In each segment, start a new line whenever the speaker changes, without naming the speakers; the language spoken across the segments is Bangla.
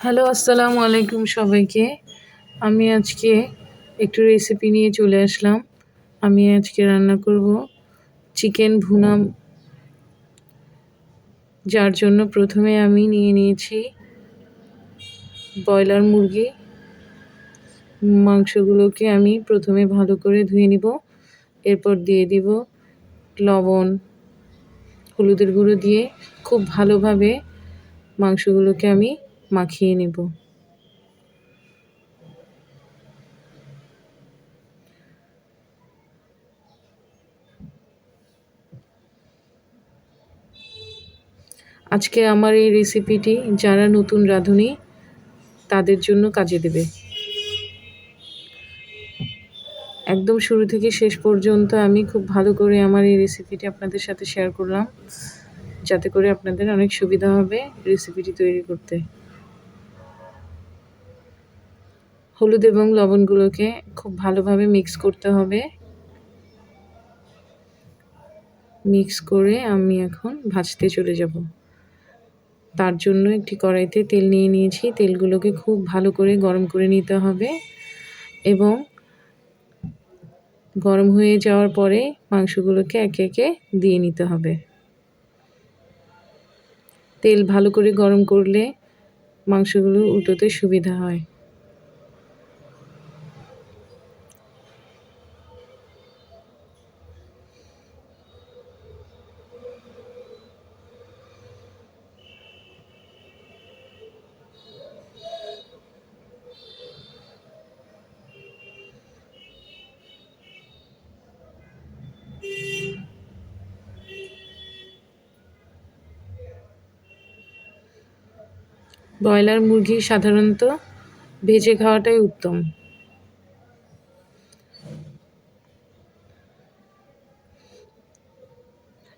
হ্যালো, আসসালামু আলাইকুম সবাইকে। আমি আজকে একটু রেসিপি নিয়ে চলে আসলাম। আমি আজকে রান্না করব চিকেন ভুনা, যার জন্য প্রথমে আমি নিয়ে নিয়েছি ব্রয়লার মুরগি। মাংসগুলোকে আমি প্রথমে ভালো করে ধুয়ে নিব। এরপর দিয়ে দিব লবণ, হলুদের গুঁড়ো দিয়ে খুব ভালোভাবে মাংসগুলোকে আমি মাখিয়ে নেব। আজকে আমার এই রেসিপিটি যারা নতুন রাঁধুনি তাদের জন্য কাজে দেবে। একদম শুরু থেকে শেষ পর্যন্ত আমি খুব ভালো করে আমার এই রেসিপিটি আপনাদের সাথে শেয়ার করলাম, যাতে করে আপনাদের অনেক সুবিধা হবে রেসিপিটি তৈরি করতে। হলুদ এবং লবণগুলোকে খুব ভালোভাবে মিক্স করতে হবে। মিক্স করে আমি এখন ভাজতে চলে যাব। তার জন্য একটি কড়াইতে তেল নিয়ে নিয়েছি। তেলগুলোকে খুব ভালো করে গরম করে নিতে হবে এবং গরম হয়ে যাওয়ার পরে মাংসগুলোকে একে একে দিয়ে নিতে হবে। তেল ভালো করে গরম করলে মাংসগুলো উল্টোতে সুবিধা হয়। ব্রয়লার মুরগি সাধারণত ভেজে খাওয়াটাই উত্তম।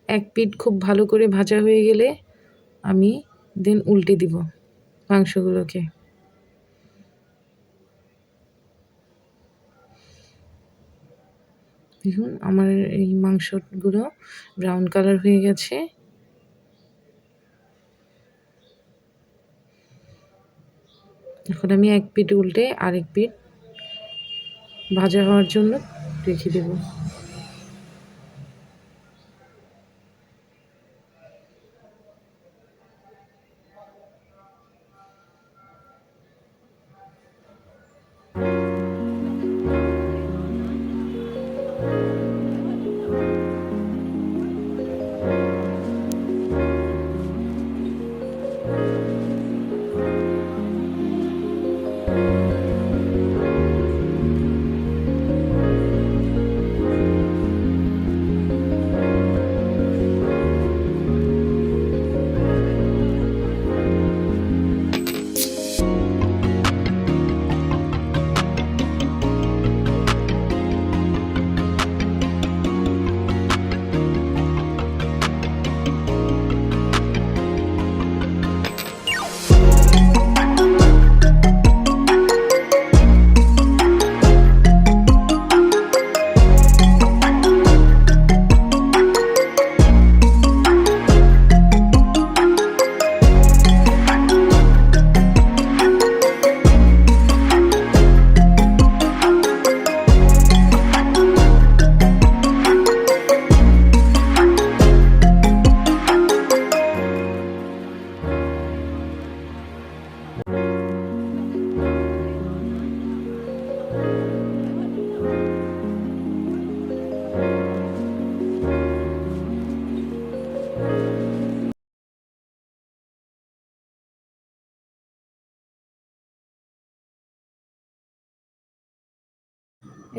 এক পিঠ খুব ভালো করে ভাজা হয়ে গেলে আমি দেন উল্টে দিব মাংসগুলোকে। দেখুন আমার এই মাংসগুলো ব্রাউন কালার হয়ে গেছে। এখন আমি এক পিঠ উল্টে আরেক পিঠ ভাজা হওয়ার জন্য রেখে দেব।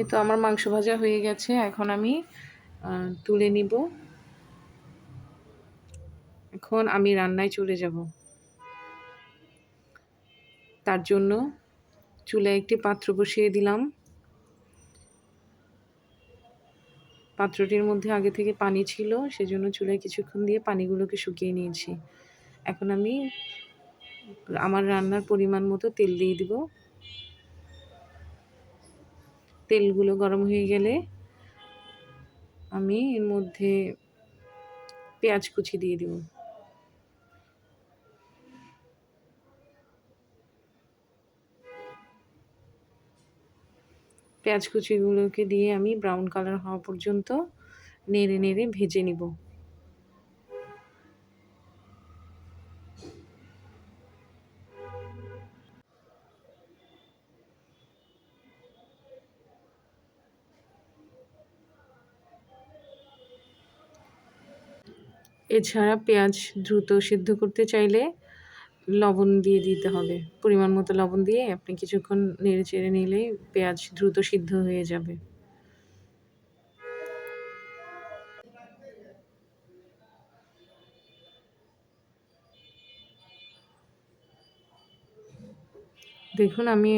এই তো আমার মাংস ভাজা হয়ে গেছে। এখন আমি তুলে নিব। এখন আমি রান্নায় চলে যাব। তার জন্য চুলায় একটি পাত্র বসিয়ে দিলাম। পাত্রটির মধ্যে আগে থেকে পানি ছিল, সেজন্য চুলায় কিছুক্ষণ দিয়ে পানিগুলোকে শুকিয়ে নিয়েছি। এখন আমি আমার রান্নার পরিমাণ মতো তেল দিয়ে দিব। তেলগুলো গরম হয়ে গেলে আমি এর মধ্যে পেঁয়াজ কুচি দিয়ে দিব। পেঁয়াজ কুচিগুলোকে দিয়ে আমি ব্রাউন কালার হওয়া পর্যন্ত নেড়ে নেড়ে ভেজে নিব। এছাড়া পেঁয়াজ দ্রুত সিদ্ধ করতে চাইলে লবণ দিয়ে দিতে হবে। পরিমাণ মতো লবণ দিয়ে আপনি কিছুক্ষণ নেড়ে চেড়ে নিলেই পেঁয়াজ দ্রুত সিদ্ধ হয়ে যাবে। দেখুন আমি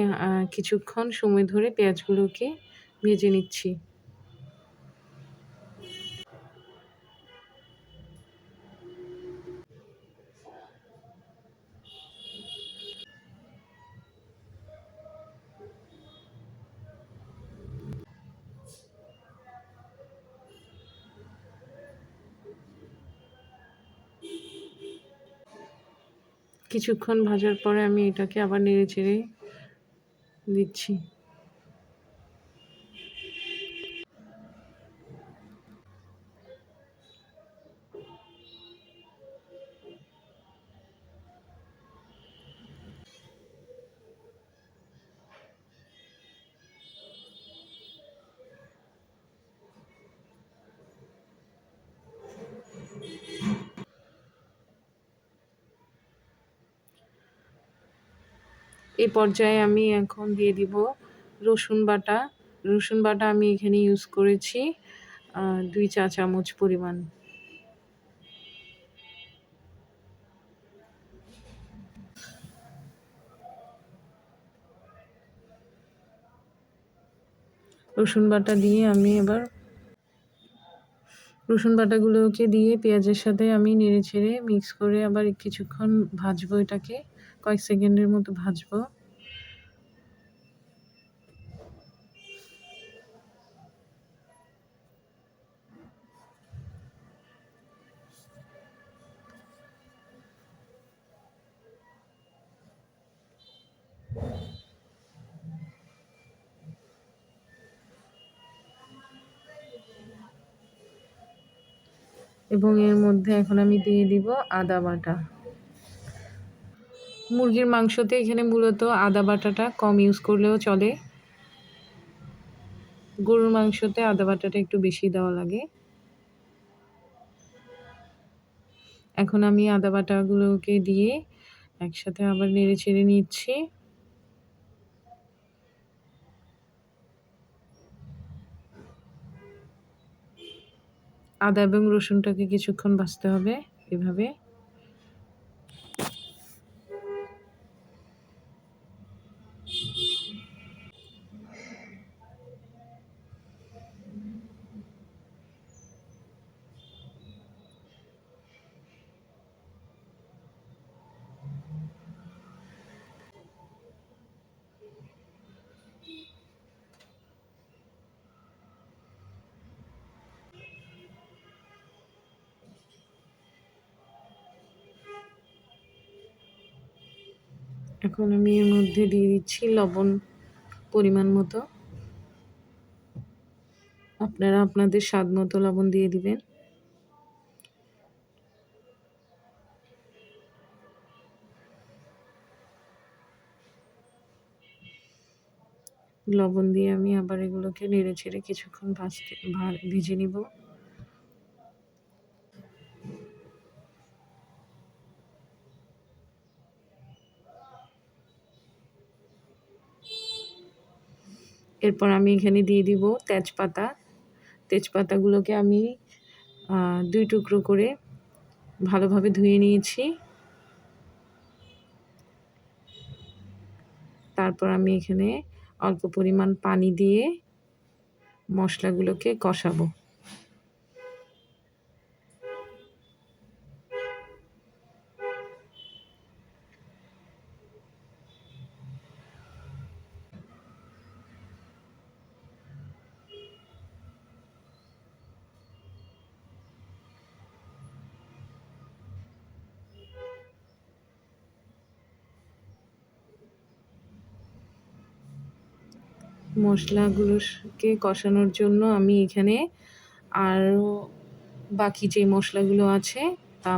কিছুক্ষণ সময় ধরে পেঁয়াজগুলোকে ভেজে নিচ্ছি। কিছুক্ষণ ভাজার পরে আমি এটাকে আবার নেড়ে চেড়ে দিচ্ছি। এই পর্যায়ে আমি এখন দিয়ে দিব রসুন বাটা। রসুন বাটা আমি এখানে ইউজ করেছি 2 চা চামচ পরিমাণ। রসুন বাটা দিয়ে আমি এবার রসুন বাটাগুলোকে দিয়ে পেঁয়াজের সাথে আমি নেড়ে ছেড়ে মিক্স করে আবার কিছুক্ষণ ভাজবো, এটাকে কয়েক সেকেন্ডের মতো ভাজবো। এবং এর মধ্যে এখন আমি দিয়ে দিব আদা বাটা। মুরগির মাংসতে এখানে মূলত আদা বাটাটা কম ইউজ করলেও চলে। গরুর মাংসতে আদা বাটাটা একটু বেশি দেওয়া লাগে। এখন আমি আদা বাটাগুলোকে দিয়ে একসাথে আবার নেড়ে চেড়ে নিচ্ছি। আদা এবং রসুনটাকে কিছুক্ষণ ভাজতে হবে এভাবে। এখন আমি এর মধ্যে দিয়ে দিচ্ছি লবণ পরিমাণ মতো। আপনারা আপনাদের স্বাদ মতো লবণ দিয়ে দিবেন। লবণ দিয়ে আমি আবার এগুলোকে নেড়ে ছেড়ে কিছুক্ষণ ভেজে নিব। এরপর আমি এখানে দিয়ে দিব তেজপাতা। তেজপাতাগুলোকে আমি 2 টুকরো করে ভালোভাবে ধুয়ে নিয়েছি। তারপর আমি এখানে অল্প পরিমাণ পানি দিয়ে মশলাগুলোকে কষাবো। মশলাগুলোকে কষানোর জন্য আমি এখানে আরও বাকি যে মশলাগুলো আছে তা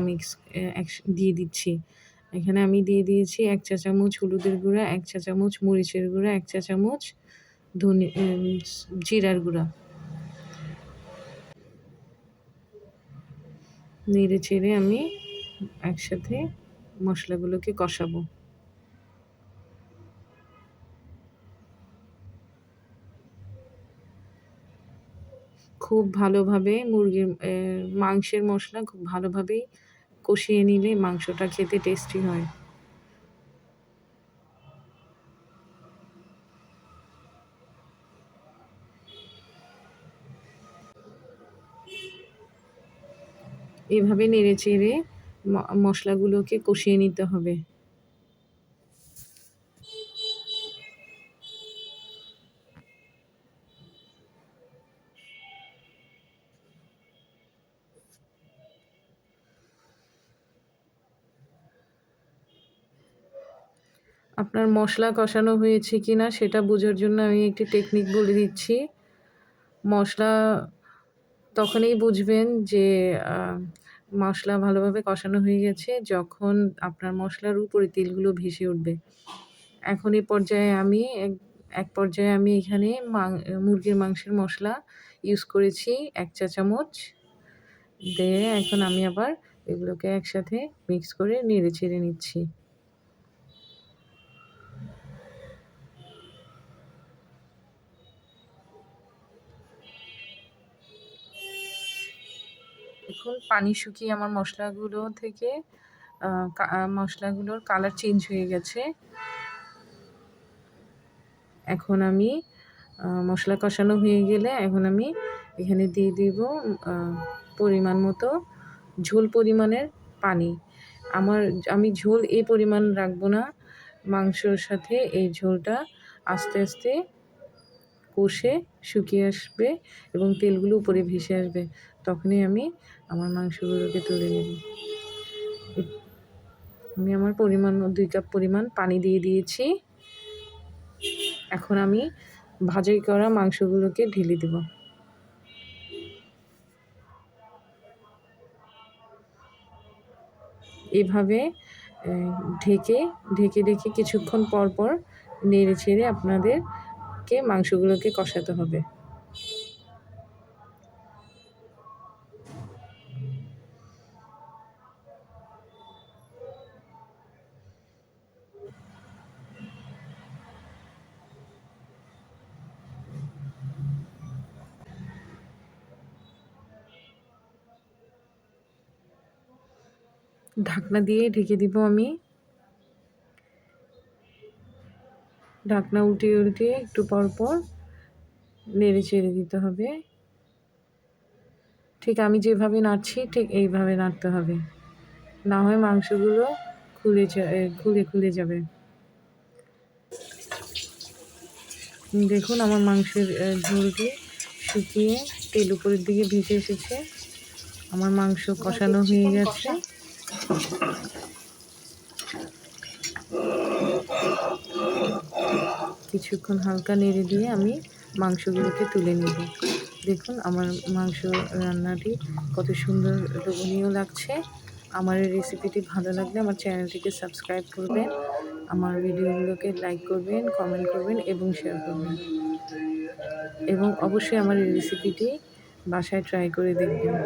দিয়ে দিচ্ছি। এখানে আমি দিয়ে দিয়েছি ১ চা চামচ হলুদের গুঁড়া, ১ চা চামচ মরিচের গুঁড়া, ১ চা চামচ জিরার গুঁড়া। নেড়ে চেড়ে আমি একসাথে মশলাগুলোকে কষাবো। খুব ভালোভাবে মাংসের মশলা খুব ভালোভাবেই কষিয়ে নিলে মাংসটা খেতে টেস্টি হয়। এভাবে নেড়েচেড়ে মশলাগুলোকে কষিয়ে নিতে হবে। আপনার মশলা কষানো হয়েছে কিনা সেটা বোঝার জন্য আমি একটি টেকনিক বলে দিচ্ছি। মশলা তখনই বুঝবেন যে মশলা ভালোভাবে কষানো হয়ে গেছে যখন আপনার মশলার উপরে তেলগুলো ভেসে উঠবে। এখন এই পর্যায়ে এক পর্যায়ে আমি এখানে মুরগির মাংসের মশলা ইউজ করেছি ১ চা চামচ। দিয়ে এখন আমি আবার এগুলোকে একসাথে মিক্স করে নেড়ে চেড়ে নিচ্ছি। দেখুন পানি শুকিয়ে আমার মশলাগুলো থেকে মশলাগুলোর কালার চেঞ্জ হয়ে গেছে। এখন আমি মশলা কষানো হয়ে গেলে এখন আমি এখানে দিয়ে দিব পরিমাণ মতো ঝোল পরিমাণের পানি। আমি ঝোল এই পরিমাণ রাখবো না। মাংসর সাথে এই ঝোলটা আস্তে আস্তে কষে শুকিয়ে আসবে এবং তেলগুলো উপরে ভেসে আসবে। তখনই আমি আমার মাংসগুলোকে তুলে নেব। আমি আমার ২ কাপ পরিমাণ পানি দিয়ে দিয়েছি। এখন আমি ভাজি করা মাংসগুলোকে ঢেলে দেব। এভাবে ঢেকে কিছুক্ষণ পর পর নেড়ে চেড়ে আপনাদেরকে মাংসগুলোকে কষাতে হবে। ঢাকনা দিয়ে ঢেকে দিব আমি। ঢাকনা উল্টিয়ে একটু পর পর নেড়ে চেড়ে দিতে হবে। ঠিক আমি যেভাবে নাড়ছি ঠিক এইভাবে নাড়তে হবে, না হয় মাংসগুলো খুলে যাবে। দেখুন আমার মাংসের ঝোলটি শুকিয়ে তেল উপরের দিকে ভেসে এসেছে। আমার মাংস কষানো হয়ে গেছে। কিছুক্ষণ হালকা নেড়ে দিয়ে আমি মাংসগুলোকে তুলে নেব। দেখুন আমার মাংস রান্নাটি কত সুন্দর লোভনীয় লাগছে। আমার এই রেসিপিটি ভালো লাগলে আমার চ্যানেলটিকে সাবস্ক্রাইব করবেন, আমার ভিডিওগুলোকে লাইক করবেন, কমেন্ট করবেন এবং শেয়ার করবেন, এবং অবশ্যই আমার এই রেসিপিটি বাসায় ট্রাই করে দেখবেন।